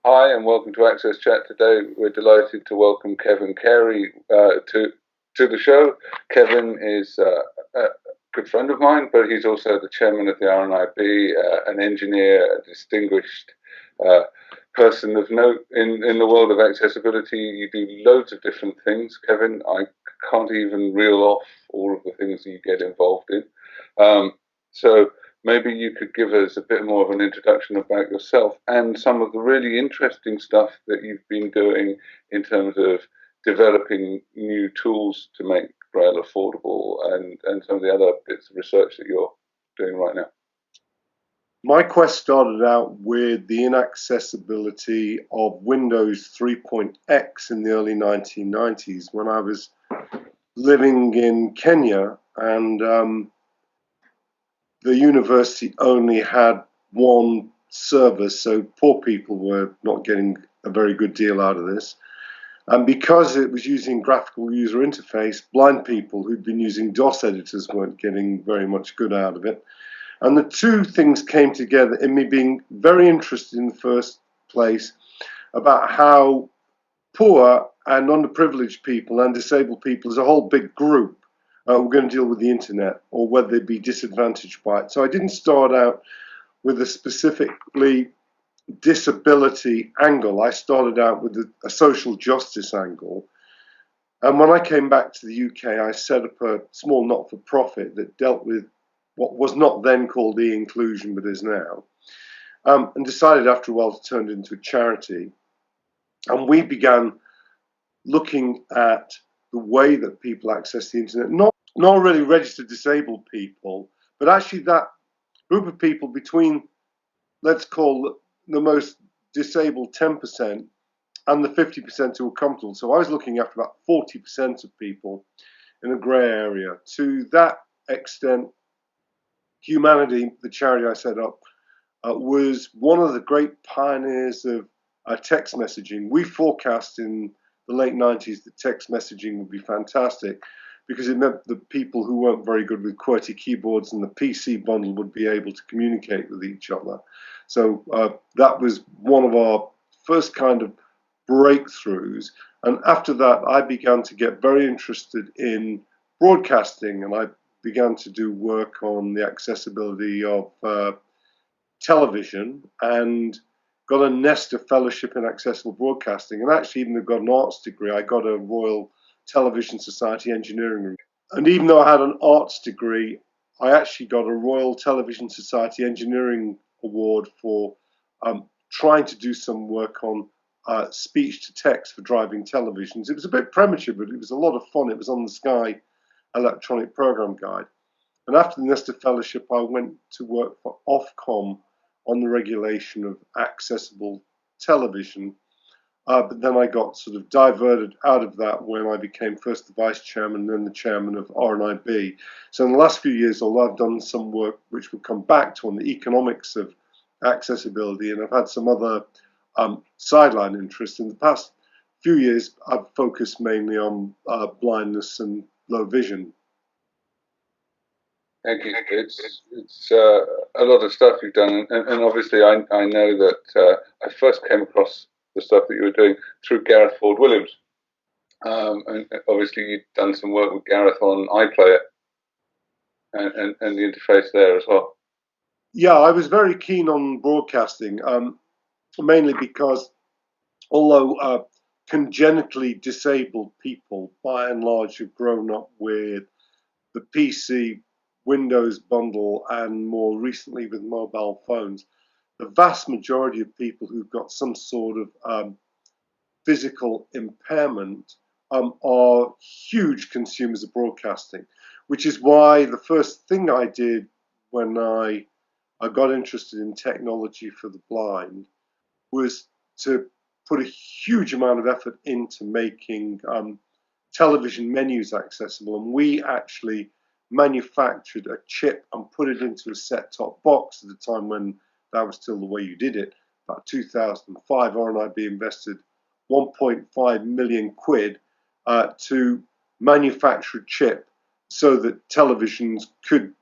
Hi and welcome to AXSChat. Today we're delighted to welcome Kevin Carey to the show. Kevin is a good friend of mine, but he's also the chairman of the RNIB, an engineer, a distinguished person of note in the world of accessibility. You do loads of different things, Kevin. I can't even reel off all of the things that you get involved in. So maybe you could give us a bit more of an introduction about yourself and some of the really interesting stuff that you've been doing in terms of developing new tools to make Braille affordable and some of the other bits of research that you're doing right now. My quest started out with the inaccessibility of Windows 3.x in the early 1990s when I was living in Kenya, and the university only had one service, so poor people were not getting a very good deal out of this. And because it was using graphical user interface, blind people who'd been using DOS editors weren't getting very much good out of it. And the two things came together in me being very interested in the first place about how poor and underprivileged people and disabled people as a whole big group were going to deal with the internet, or whether they'd be disadvantaged by it. So I didn't start out with a specifically disability angle. I started out with a social justice angle. And when I came back to the UK, I set up a small not-for-profit that dealt with what was not then called eInclusion, but is now, and decided after a while to turn it into a charity. And we began looking at the way that people access the internet, not really registered disabled people, but actually that group of people between, let's call the most disabled 10% and the 50% who are comfortable. So I was looking after about 40% of people in a grey area. To that extent, Humanity, the charity I set up, was one of the great pioneers of text messaging. We forecast in the late 90s that text messaging would be fantastic because it meant that people who weren't very good with QWERTY keyboards and the PC bundle would be able to communicate with each other. So that was one of our first kind of breakthroughs. And after that, I began to get very interested in broadcasting, and I began to do work on the accessibility of television and got a NESTA fellowship in accessible broadcasting, and actually even got an arts degree. I got a Royal Television Society engineering degree. And even though I had an arts degree, I actually got a Royal Television Society engineering award for trying to do some work on speech to text for driving televisions. It was a bit premature, but it was a lot of fun. It was on the Sky Electronic Program Guide. And after the NESTA Fellowship, I went to work for Ofcom on the regulation of accessible television. But then I got sort of diverted out of that when I became first the vice chairman, then the chairman of RNIB. So in the last few years, although I've done some work which we'll come back to on the economics of accessibility, and I've had some other sideline interests, in the past few years, I've focused mainly on blindness and low vision. Thank you. It's a lot of stuff you've done, and obviously I know that I first came across the stuff that you were doing through Gareth Ford Williams, and obviously you've done some work with Gareth on iPlayer and the interface there as well. Yeah, I was very keen on broadcasting, mainly because although congenitally disabled people by and large have grown up with the PC Windows bundle and more recently with mobile phones, the vast majority of people who've got some sort of physical impairment are huge consumers of broadcasting, which is why the first thing I did when I got interested in technology for the blind was to put a huge amount of effort into making television menus accessible. And we actually manufactured a chip and put it into a set-top box at the time when that was still the way you did it. About 2005, RNIB invested 1.5 million quid to manufacture a chip so that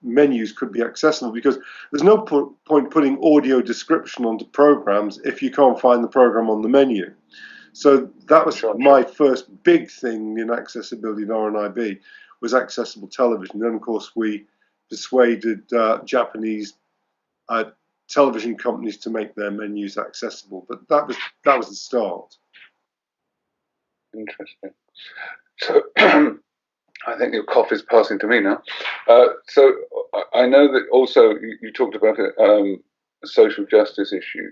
menus could be accessible, because there's no point putting audio description onto programs if you can't find the program on the menu. So that was my first big thing in accessibility in RNIB, was accessible television. Then, of course, we persuaded Japanese television companies to make their menus accessible. But that was the start. Interesting. So I think your cough is passing to me now. So I know that also you talked about a social justice issue.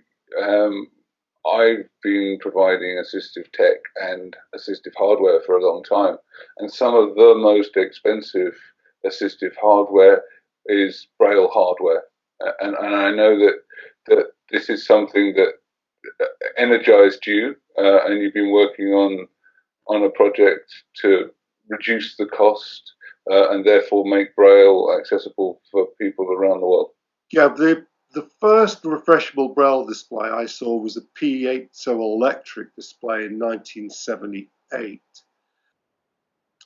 I've been providing assistive tech and assistive hardware for a long time, and some of the most expensive assistive hardware is Braille hardware. And I know that this is something that energized you, and you've been working on a project to reduce the cost and therefore make Braille accessible for people around the world. Yeah, the first refreshable Braille display I saw was a piezoelectric display in 1978.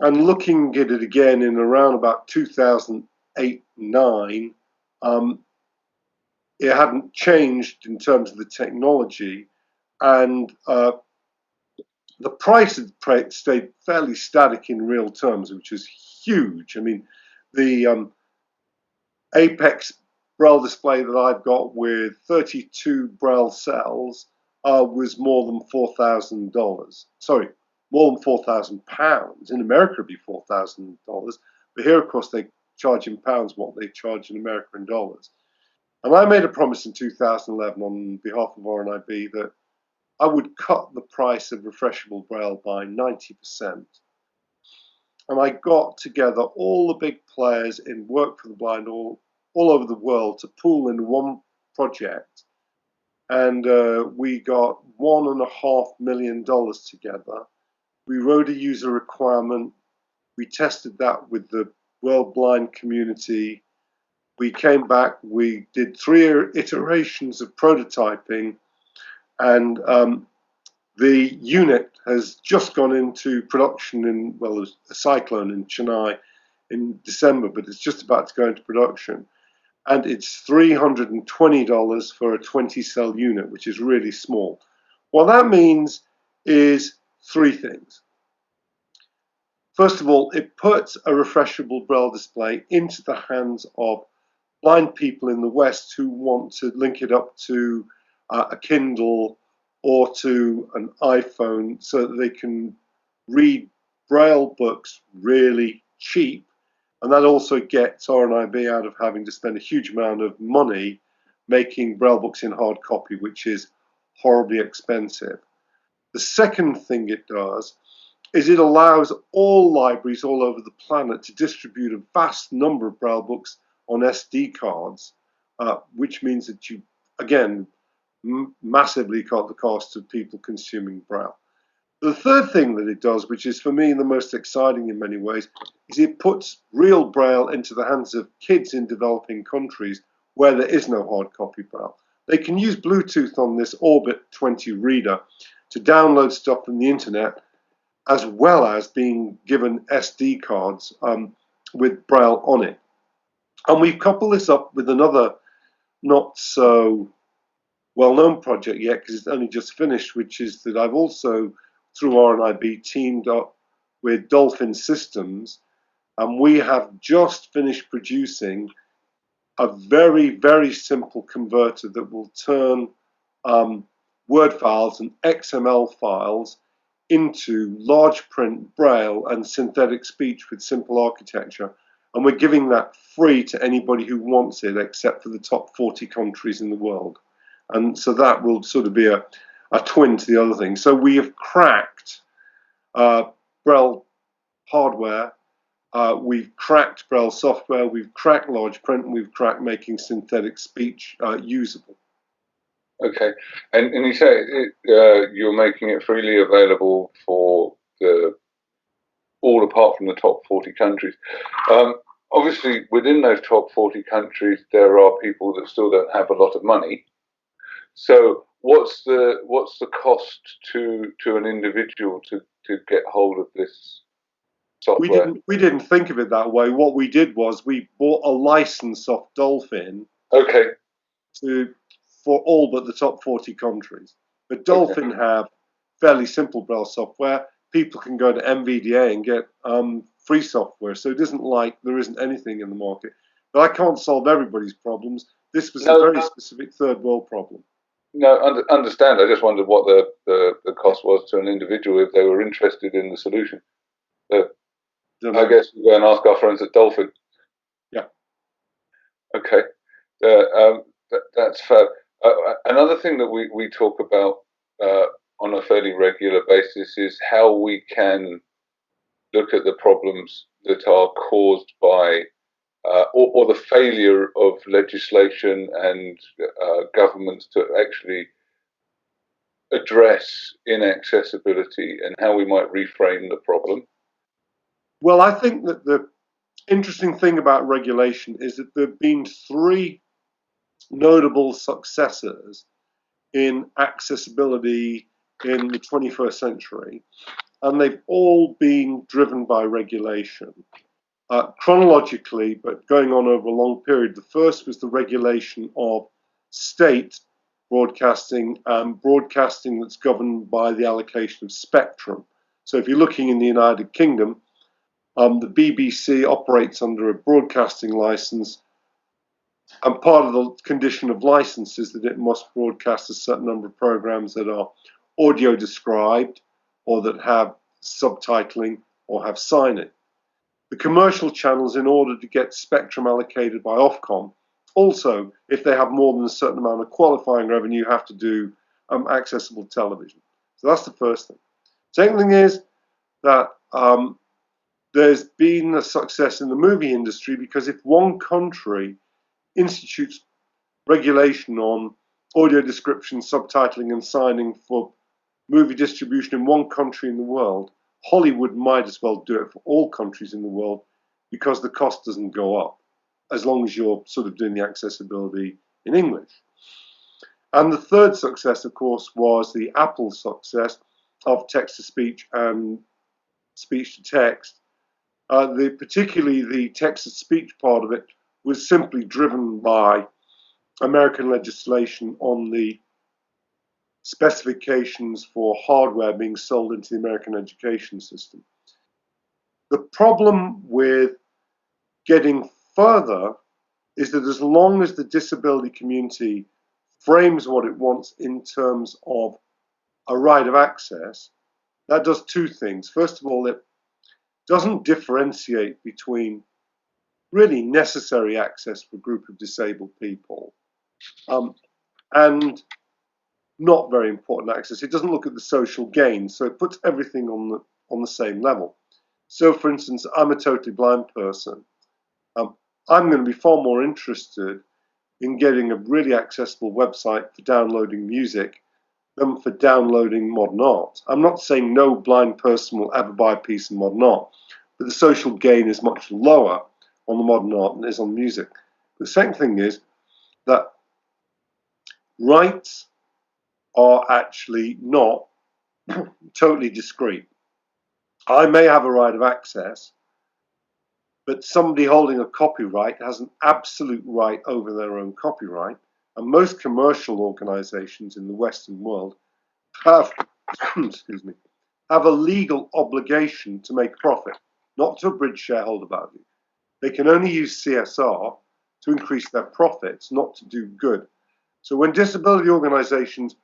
And looking at it again in around about 2008-9, it hadn't changed in terms of the technology, and the price had stayed fairly static in real terms, which is huge. I mean, the Apex Braille display that I've got with 32 Braille cells was more than $4,000. Sorry, more than £4,000. In America, it'd be $4,000. But here, of course, they charge in pounds what they charge in America in dollars. And I made a promise in 2011 on behalf of RNIB that I would cut the price of refreshable Braille by 90%. And I got together all the big players in Work for the Blind all over the world to pool in one project. And we got $1.5 million together. We wrote a user requirement. We tested that with the world blind community. We came back, we did 3 iterations of prototyping, and the unit has just gone into production in, well, a cyclone in Chennai in December, but it's just about to go into production. And it's $320 for a 20-cell unit, which is really small. What that means is 3 things. First of all, it puts a refreshable Braille display into the hands of blind people in the West who want to link it up to a Kindle or to an iPhone so that they can read Braille books really cheap. And that also gets RNIB out of having to spend a huge amount of money making Braille books in hard copy, which is horribly expensive. The second thing it does is it allows all libraries all over the planet to distribute a vast number of Braille books on SD cards, which means that you, again, massively cut the cost of people consuming Braille. The third thing that it does, which is for me the most exciting in many ways, is it puts real Braille into the hands of kids in developing countries where there is no hard copy Braille. They can use Bluetooth on this Orbit 20 reader to download stuff from the internet, as well as being given SD cards with Braille on it. And we've coupled this up with another not so well-known project yet, because it's only just finished, which is that I've also, through RNIB, teamed up with Dolphin Systems, and we have just finished producing a very, very simple converter that will turn Word files and XML files into large print Braille and synthetic speech with simple architecture. And we're giving that free to anybody who wants it, except for the top 40 countries in the world. And so that will sort of be a twin to the other thing. So we have cracked Braille hardware, we've cracked Braille software, we've cracked large print, and we've cracked making synthetic speech usable. Okay. And you say you're making it freely available for all apart from the top 40 countries. Obviously, within those top 40 countries, there are people that still don't have a lot of money. So what's the cost to an individual to get hold of this software. We didn't think of it that way. What we did was we bought a license off Dolphin Okay. for all but the top 40 countries. But Dolphin Okay. have fairly simple Braille software. People can go to MVDA and get free software. So it isn't like there isn't anything in the market. But I can't solve everybody's problems. This was a very specific third world problem. No, understand. I just wondered what the cost was to an individual if they were interested in the solution. I guess we'll go and ask our friends at Dolphin. Yeah. Okay. That's fair. Another thing that we talk about on a fairly regular basis is how we can look at the problems that are caused by or the failure of legislation and governments to actually address inaccessibility and how we might reframe the problem. Well, I think that the interesting thing about regulation is that there have been three notable successors in accessibility in the 21st century, and they've all been driven by regulation. Chronologically, but going on over a long period, the first was the regulation of state broadcasting and broadcasting that's governed by the allocation of spectrum. So if you're looking in the United Kingdom, the BBC operates under a broadcasting license, and part of the condition of license is that it must broadcast a certain number of programs that are audio described or that have subtitling or have signing. The commercial channels, in order to get spectrum allocated by Ofcom, also, if they have more than a certain amount of qualifying revenue, have to do accessible television. So that's the first thing. Second thing is that there's been a success in the movie industry, because if one country institutes regulation on audio description, subtitling, and signing for movie distribution in one country in the world, Hollywood might as well do it for all countries in the world, because the cost doesn't go up as long as you're sort of doing the accessibility in English. And the third success, of course, was the Apple success of text-to-speech and speech-to-text. Particularly the text-to-speech part of it was simply driven by American legislation on the specifications for hardware being sold into the American education system. The problem with getting further is that as long as the disability community frames what it wants in terms of a right of access, that does two things. First of all, it doesn't differentiate between really necessary access for a group of disabled people and not very important access. It doesn't look at the social gain, so it puts everything on the same level. So, for instance, I'm a totally blind person. I'm going to be far more interested in getting a really accessible website for downloading music than for downloading modern art. I'm not saying no blind person will ever buy a piece of modern art, but the social gain is much lower on the modern art than it is on music. The second thing is that rights are actually not totally discrete. I may have a right of access, but somebody holding a copyright has an absolute right over their own copyright. And most commercial organizations in the Western world have, excuse me, have a legal obligation to make profit, not to abridge shareholder value. They can only use CSR to increase their profits, not to do good. So when disability organizations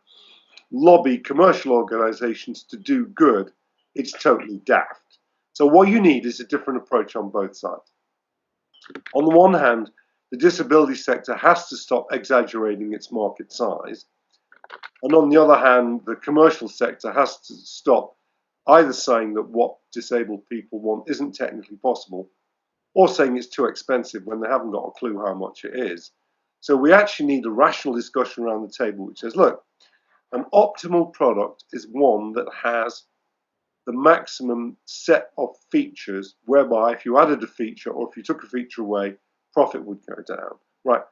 lobby commercial organizations to do good, it's totally daft. So what you need is a different approach on both sides. On the one hand, the disability sector has to stop exaggerating its market size. And on the other hand, the commercial sector has to stop either saying that what disabled people want isn't technically possible, or saying it's too expensive when they haven't got a clue how much it is. So we actually need a rational discussion around the table which says, look, an optimal product is one that has the maximum set of features whereby if you added a feature or if you took a feature away, profit would go down. Right.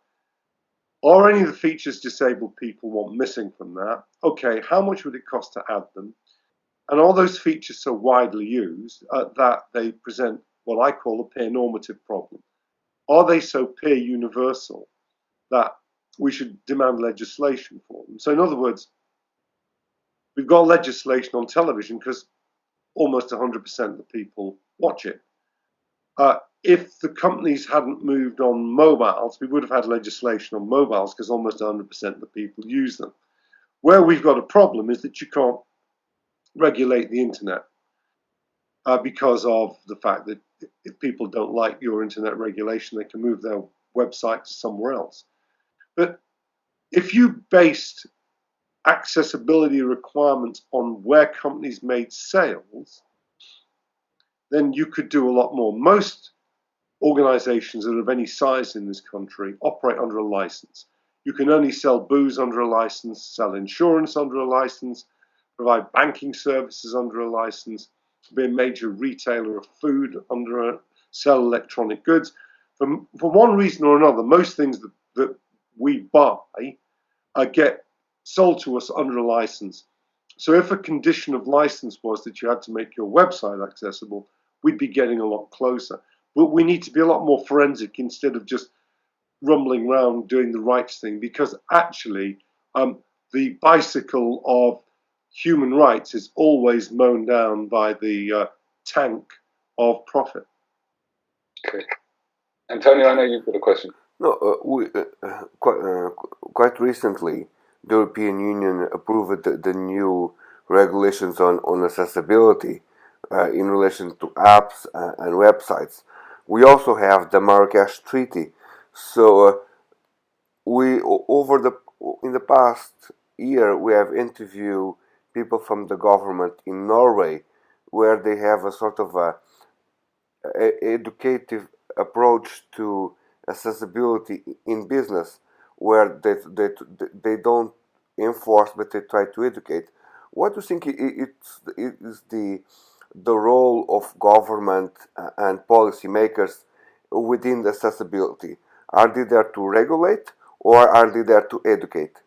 Are any of the features disabled people want missing from that? Okay, how much would it cost to add them? And all those features so widely used that they present what I call a peer normative problem. Are they so peer universal that we should demand legislation for them? So in other words, we've got legislation on television because almost 100% of the people watch it. If the companies hadn't moved on mobiles, we would have had legislation on mobiles because almost 100% of the people use them. Where we've got a problem is that you can't regulate the internet because of the fact that if people don't like your internet regulation, they can move their website to somewhere else. But if you based accessibility requirements on where companies made sales, then you could do a lot more. Most organizations that are of any size in this country operate under a license. You can only sell booze under a license, sell insurance under a license, provide banking services under a license, be a major retailer of food under a, sell electronic goods. For one reason or another, most things that we buy get sold to us under a license. So if a condition of license was that you had to make your website accessible, we'd be getting a lot closer. But we need to be a lot more forensic instead of just rumbling around doing the rights thing, because actually the bicycle of human rights is always mown down by the tank of profit. Okay. Antonio, I know you've got a question. No, quite recently, the European Union approved the new regulations on accessibility in relation to apps and websites. We also have the Marrakesh Treaty. So in the past year we have interviewed people from the government in Norway, where they have a sort of a educative approach to accessibility in business, where they don't enforce but they try to educate. What do you think is the role of government and policymakers within accessibility? Are they there to regulate, or are they there to educate?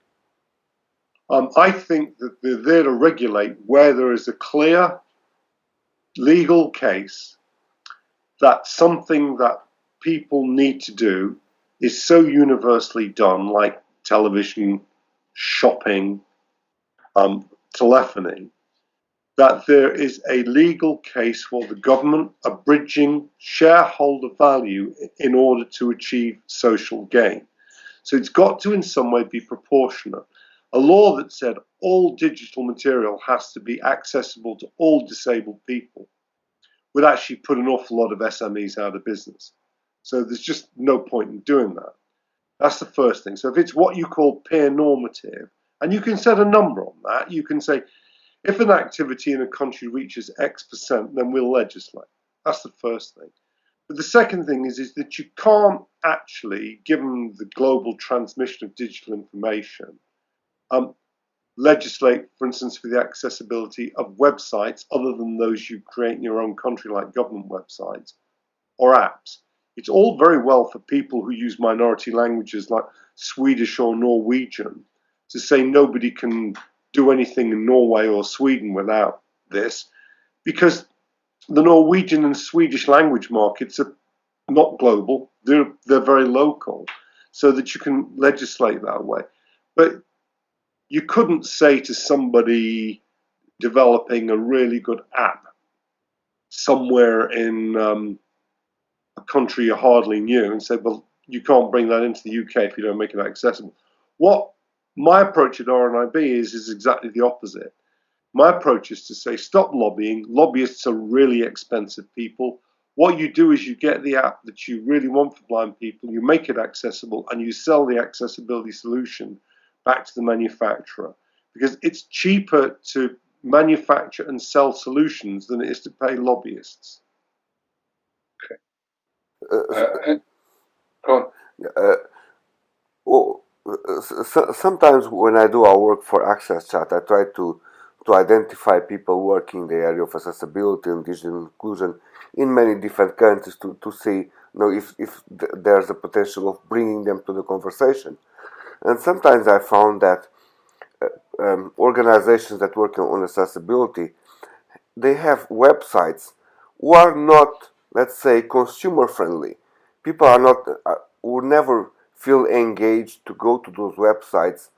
I think that they're there to regulate where there is a clear legal case that something that people need to do is so universally done, like television, shopping, telephony, that there is a legal case for the government abridging shareholder value in order to achieve social gain. So it's got to in some way be proportionate. A law that said all digital material has to be accessible to all disabled people would actually put an awful lot of SMEs out of business. So there's just no point in doing that. That's the first thing. So if it's what you call peer normative, and you can set a number on that, you can say, if an activity in a country reaches X%, then we'll legislate. That's the first thing. But the second thing is that you can't actually, given the global transmission of digital information, legislate, for instance, for the accessibility of websites other than those you create in your own country, like government websites or apps. It's all very well for people who use minority languages like Swedish or Norwegian to say nobody can do anything in Norway or Sweden without this, because the Norwegian and Swedish language markets are not global, they're very local, so that you can legislate that way. But you couldn't say to somebody developing a really good app somewhere in a country you hardly knew and say, well, you can't bring that into the UK if you don't make it accessible. What my approach at RNIB is exactly the opposite. My approach is to say, stop lobbying. Lobbyists are really expensive people. What you do is you get the app that you really want for blind people, you make it accessible, and you sell the accessibility solution back to the manufacturer, because it's cheaper to manufacture and sell solutions than it is to pay lobbyists. Okay. Go on. Sometimes when I do our work for AXSChat, I try to identify people working in the area of accessibility and digital inclusion in many different countries to see, if there's a potential of bringing them to the conversation. And sometimes I found that organizations that work on accessibility they have websites who are not, let's say, consumer friendly. People are not, would never feel engaged to go to those websites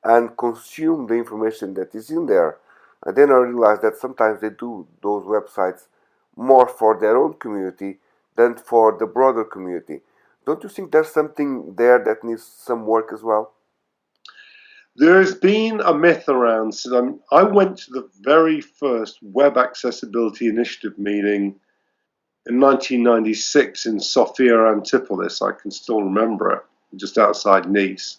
and consume the information that is in there. And then I realized that sometimes they do those websites more for their own community than for the broader community. Don't you think there's something there that needs some work as well? There's been a myth around. So I went to the very first Web Accessibility Initiative meeting in 1996 in Sophia Antipolis. I can still remember it, just outside Nice.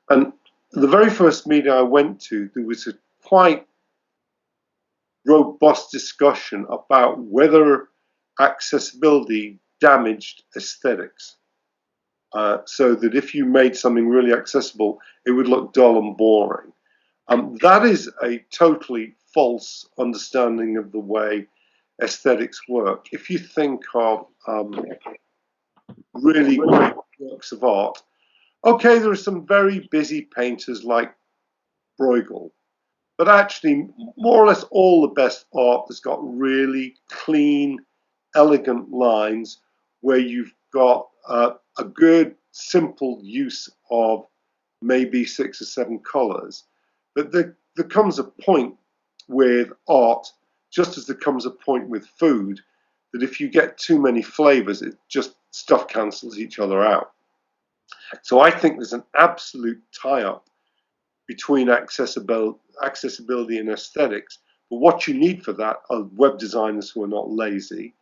And the very first meeting I went to, there was a quite robust discussion about whether accessibility damaged aesthetics. So that if you made something really accessible, it would look dull and boring. That is a totally false understanding of the way aesthetics work. If you think of really great works of art, okay, there are some very busy painters like Bruegel, but actually, more or less all the best art has got really clean, elegant lines where you've got a good, simple use of maybe 6 or 7 colors. But there comes a point with art, just as there comes a point with food, that if you get too many flavors, it just stuff cancels each other out. So I think there's an absolute tie-up between accessibility and aesthetics. But what you need for that are web designers who are not lazy.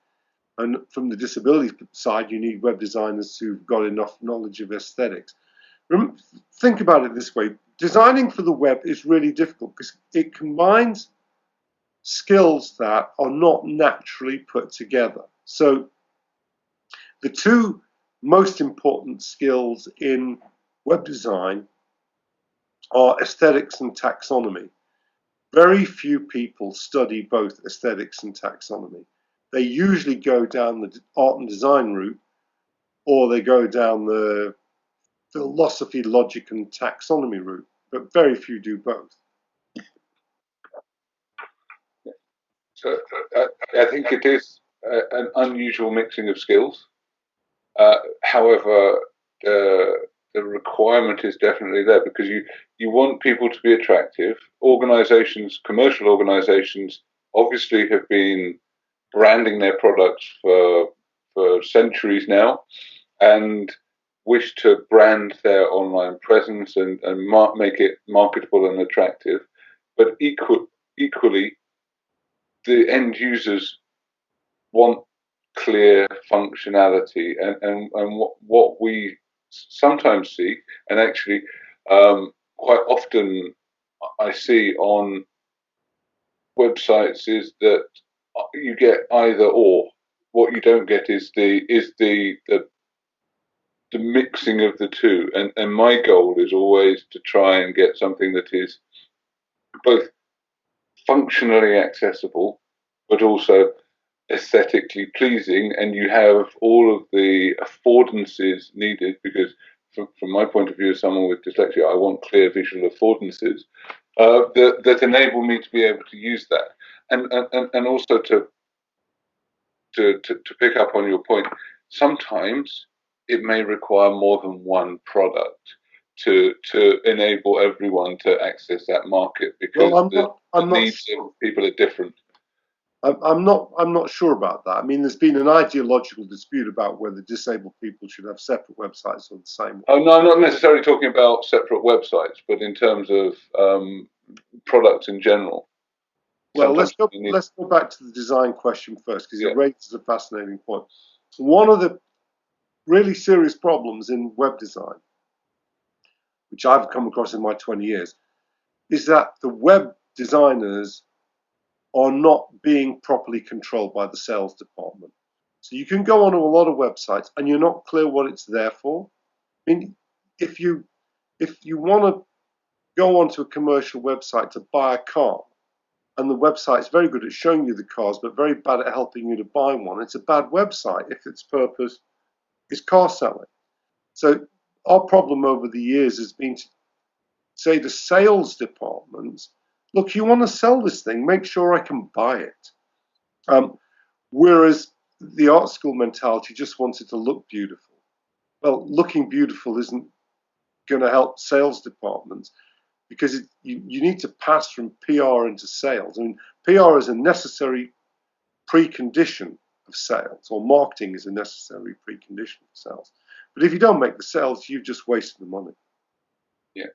And from the disability side, you need web designers who've got enough knowledge of aesthetics. Think about it this way. Designing for the web is really difficult because it combines skills that are not naturally put together. So the two most important skills in web design are aesthetics and taxonomy. Very few people study both aesthetics and taxonomy. They usually go down the art and design route, or they go down the philosophy, logic, and taxonomy route, but very few do both. So I think it is an unusual mixing of skills. However, the requirement is definitely there because you want people to be attractive. Organizations, commercial organizations, obviously have been branding their products for centuries now, and wish to brand their online presence and make it marketable and attractive. But equally, the end users want clear functionality, and what we sometimes see, and actually quite often I see on websites, is that you get either or. What you don't get is the mixing of the two, and my goal is always to try and get something that is both functionally accessible but also aesthetically pleasing, and you have all of the affordances needed, because from my point of view as someone with dyslexia, I want clear visual affordances that enable me to be able to use that, and also to pick up on your point, sometimes it may require more than one product to enable everyone to access that market, because Well, the needs of people are different. I'm not sure about that. I mean, there's been an ideological dispute about whether disabled people should have separate websites or the same. Oh no, I'm not necessarily talking about separate websites, but in terms of products in general. Well, let's go back to the design question first, because it raises a fascinating point. One of the really serious problems in web design, which I've come across in my 20 years, is that the web designers are not being properly controlled by the sales department. So you can go onto a lot of websites and you're not clear what it's there for. I mean, if you want to go onto a commercial website to buy a car, and the website's very good at showing you the cars, but very bad at helping you to buy one, it's a bad website if its purpose is car selling. So our problem over the years has been to say the sales departments look, you want to sell this thing, make sure I can buy it. Whereas the art school mentality just wants it to look beautiful. Well, looking beautiful isn't going to help sales departments, because you need to pass from PR into sales. I mean, PR is a necessary precondition of sales, or marketing is a necessary precondition of sales. But if you don't make the sales, you've just wasted the money. Yeah,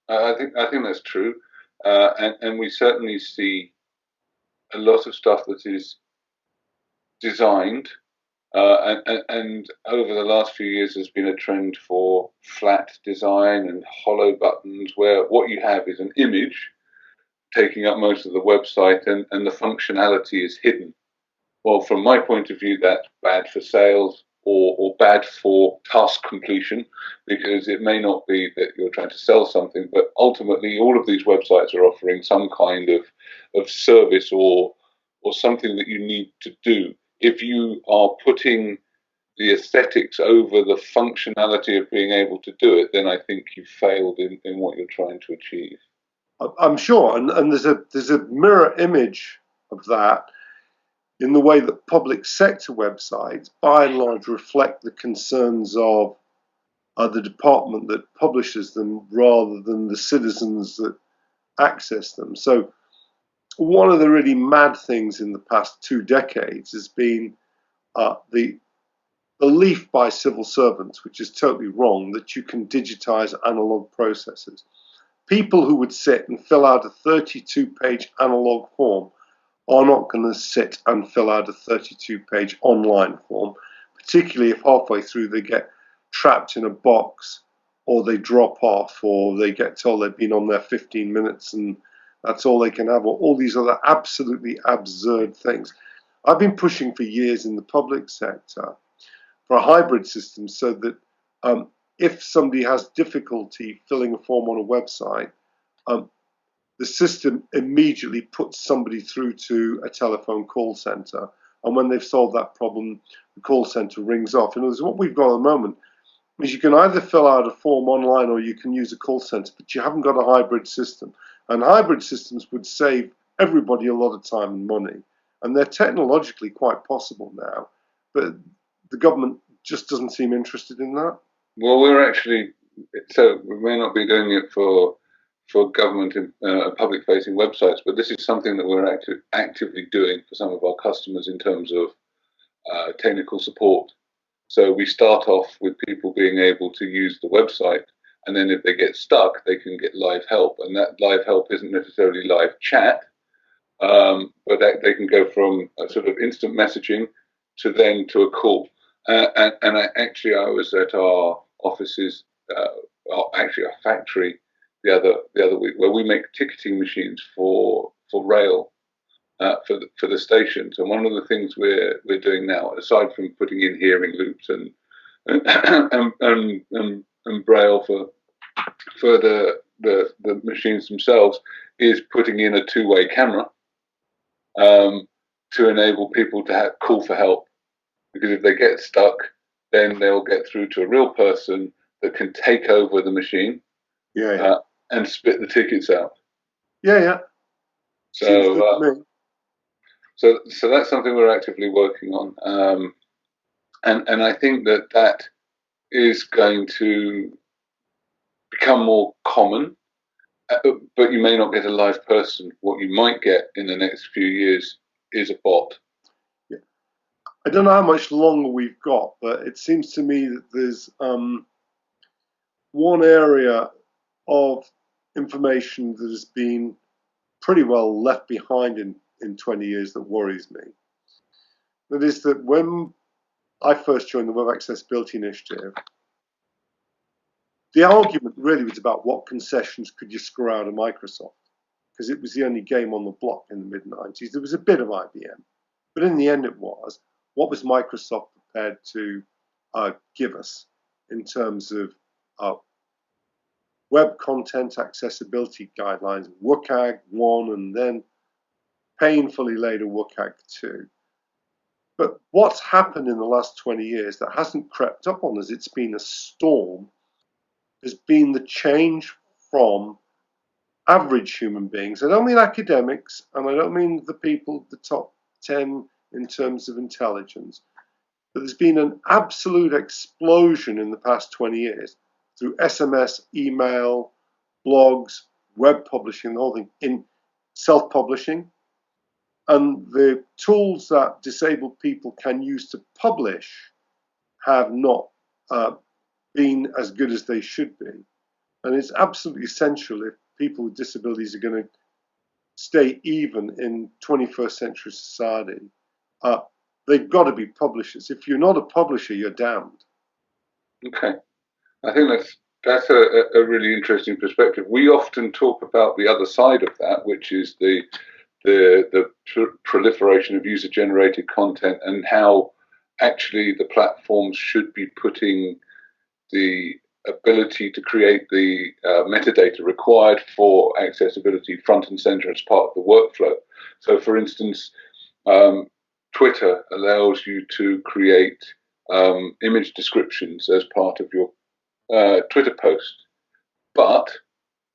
I think that's true, and we certainly see a lot of stuff that is designed, and over the last few years there's been a trend for flat design and hollow buttons, where what you have is an image taking up most of the website, and the functionality is hidden. Well, from my point of view, that's bad for sales, or bad for task completion, because it may not be that you're trying to sell something, but ultimately all of these websites are offering some kind of service or something that you need to do. If you are putting the aesthetics over the functionality of being able to do it, then I think you've failed in what you're trying to achieve. I'm sure, and there's a mirror image of that in the way that public sector websites, by and large, reflect the concerns of the department that publishes them rather than the citizens that access them. So one of the really mad things in the past 2 decades has been the belief by civil servants, which is totally wrong, that you can digitize analog processes. People who would sit and fill out a 32-page analog form are not going to sit and fill out a 32-page online form, particularly if halfway through they get trapped in a box, or they drop off, or they get told they've been on there 15 minutes and that's all they can have, or all these other absolutely absurd things. I've been pushing for years in the public sector for a hybrid system, so that if somebody has difficulty filling a form on a website, the system immediately puts somebody through to a telephone call center. And when they've solved that problem, the call center rings off. In other words, what we've got at the moment is you can either fill out a form online or you can use a call center, but you haven't got a hybrid system. And hybrid systems would save everybody a lot of time and money. And they're technologically quite possible now, but the government just doesn't seem interested in that. Well, we're actually, so we may not be doing it for government public-facing websites, but this is something that we're actively doing for some of our customers in terms of technical support. So we start off with people being able to use the website, and then if they get stuck, they can get live help. And that live help isn't necessarily live chat, but they can go from a sort of instant messaging to a call. And I was at our offices, actually our factory, the other week, where we make ticketing machines for rail, for the stations. And one of the things we're doing now, aside from putting in hearing loops and braille for the machines themselves, is putting in a two-way camera to enable people to call for help. Because if they get stuck, then they'll get through to a real person that can take over the machine, and spit the tickets out. So that's something we're actively working on, and I think that is going to become more common. But you may not get a live person. What you might get in the next few years is a bot. Yeah. I don't know how much longer we've got, but it seems to me that there's one area of information that has been pretty well left behind in 20 years that worries me. That is that when I first joined the Web Accessibility Initiative, the argument really was about what concessions could you screw out of Microsoft, because it was the only game on the block in the mid-90s. There was a bit of IBM, but in the end it was, what was Microsoft prepared to give us in terms of web content accessibility guidelines, WCAG 1, and then painfully later WCAG 2. But what's happened in the last 20 years that hasn't crept up on us, it's been a storm, has been the change from average human beings. I don't mean academics, and I don't mean the people, the top 10 in terms of intelligence, but there's been an absolute explosion in the past 20 years through SMS, email, blogs, web publishing, the whole thing, in self-publishing. And the tools that disabled people can use to publish have not been as good as they should be. And it's absolutely essential if people with disabilities are going to stay even in 21st century society. They've got to be publishers. If you're not a publisher, you're damned. Okay, I think that's a really interesting perspective. We often talk about the other side of that, which is the proliferation of user-generated content and how actually the platforms should be putting the ability to create the metadata required for accessibility front and center as part of the workflow. So, for instance, Twitter allows you to create image descriptions as part of your Twitter post, but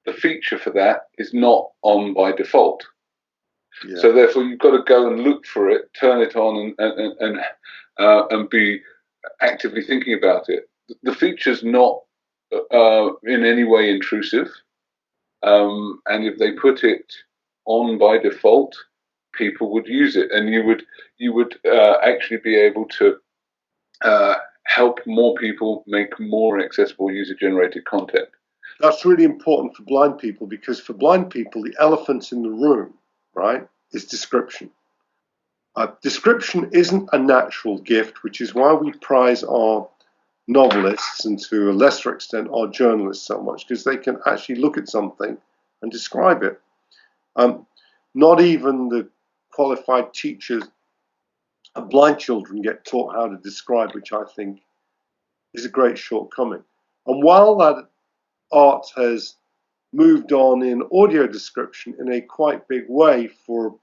the feature for that is not on by default. Yeah. So therefore, you've got to go and look for it, turn it on, and be actively thinking about it. The feature's not in any way intrusive, and if they put it on by default, people would use it, and you would actually be able to help more people make more accessible user-generated content. That's really important for blind people, because for blind people, the elephant in the room, right, is description. Description isn't a natural gift, which is why we prize our novelists and to a lesser extent our journalists so much, because they can actually look at something and describe it. Not even the qualified teachers of blind children get taught how to describe, which I think is a great shortcoming. And while that art has moved on in audio description in a quite big way for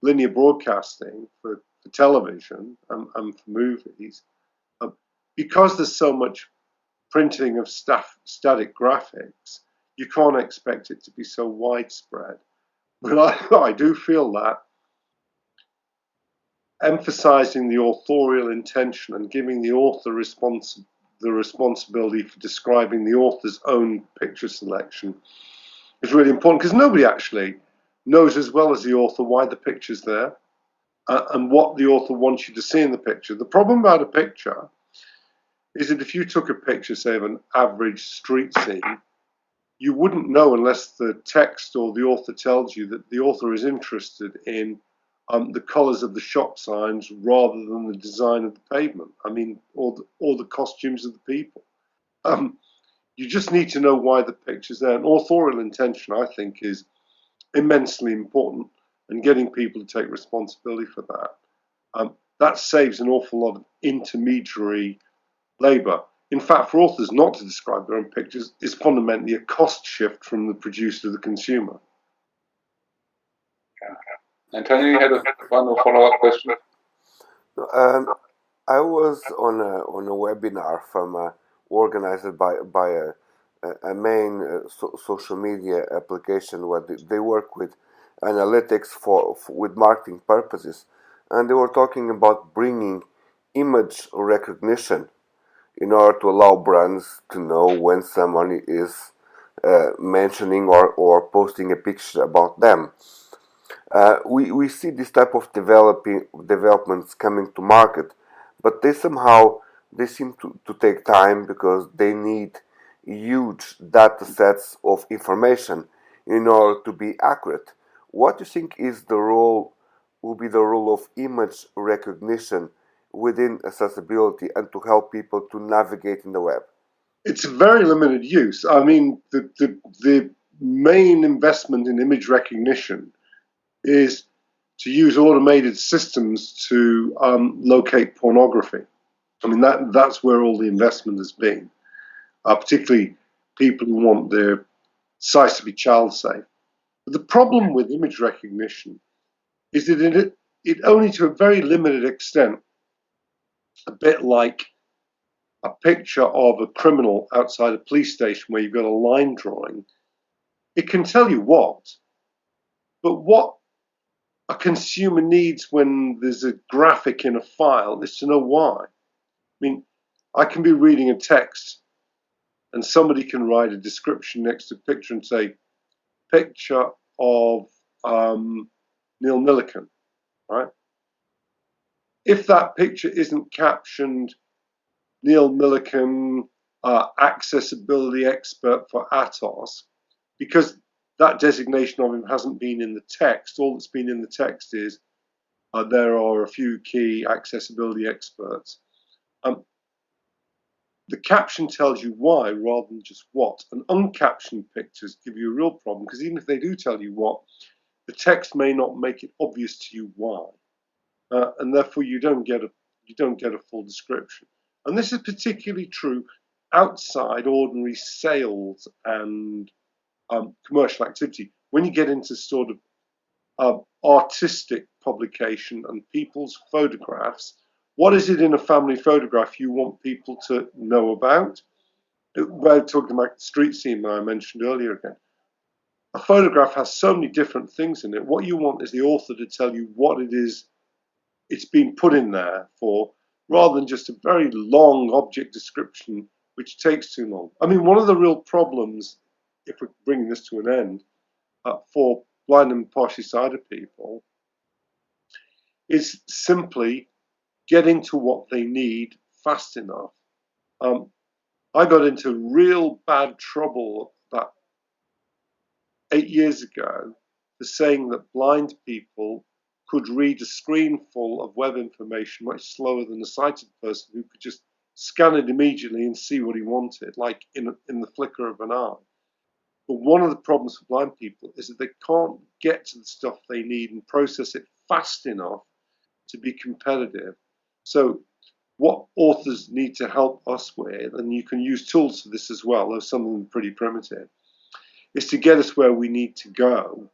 linear broadcasting, for television and for movies, because there's so much printing of static graphics, you can't expect it to be so widespread. But I do feel that emphasizing the authorial intention and giving the author the responsibility for describing the author's own picture selection is really important, because nobody actually knows as well as the author why the picture's there and what the author wants you to see in the picture. The problem about a picture is that if you took a picture, say, of an average street scene, you wouldn't know unless the text or the author tells you that the author is interested in the colours of the shop signs rather than the design of the pavement. I mean, or the costumes of the people. You just need to know why the picture's there. And authorial intention, I think, is immensely important, and getting people to take responsibility for that. That saves an awful lot of intermediary labour. In fact, for authors not to describe their own pictures is fundamentally a cost shift from the producer to the consumer. Antonio, you had a final follow-up question? I was on a webinar from organized by a main social media application where they work with analytics with marketing purposes, and they were talking about bringing image recognition in order to allow brands to know when someone is mentioning or posting a picture about them. We see this type of developments coming to market, but they seem to take time because they need huge data sets of information in order to be accurate. What do you think will be the role of image recognition within accessibility and to help people to navigate in the web? It's very limited use. I mean, the main investment in image recognition is to use automated systems to locate pornography. I mean, that's where all the investment has been, particularly people who want their sites to be child safe. But the problem with image recognition is that it only to a very limited extent, a bit like a picture of a criminal outside a police station where you've got a line drawing, It can tell you what, but what a consumer needs when there's a graphic in a file is to know why. I mean, I can be reading a text and somebody can write a description next to a picture and say, picture of Neil Milliken, right? If that picture isn't captioned Neil Milliken, accessibility expert for Atos, because that designation of him hasn't been in the text, all that's been in the text is there are a few key accessibility experts. The caption tells you why rather than just what. And uncaptioned pictures give you a real problem because even if they do tell you what, the text may not make it obvious to you why, and therefore you don't get a full description. And this is particularly true outside ordinary sales and commercial activity. When you get into sort of artistic publication and people's photographs, what is it in a family photograph you want people to know about? We're talking about the street scene that I mentioned earlier again. A photograph has so many different things in it. What you want is the author to tell you what it is it's been put in there for, rather than just a very long object description, which takes too long. I mean, one of the real problems, if we're bringing this to an end, for blind and partially sighted people, is simply getting to what they need fast enough. I got into real bad trouble about 8 years ago for saying that blind people could read a screen full of web information much slower than a sighted person who could just scan it immediately and see what he wanted, like in the flicker of an eye. But one of the problems for blind people is that they can't get to the stuff they need and process it fast enough to be competitive. So what authors need to help us with, and you can use tools for this as well, though some of them are pretty primitive, is to get us where we need to go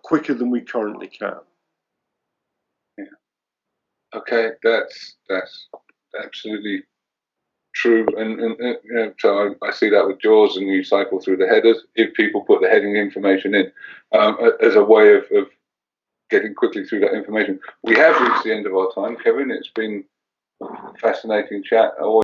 quicker than we currently can. Yeah. Okay, that's absolutely true, and you know, so I see that with JAWS, and you cycle through the headers. If people put the heading information in as a way of getting quickly through that information, we have reached the end of our time, Kevin. It's been a fascinating chat.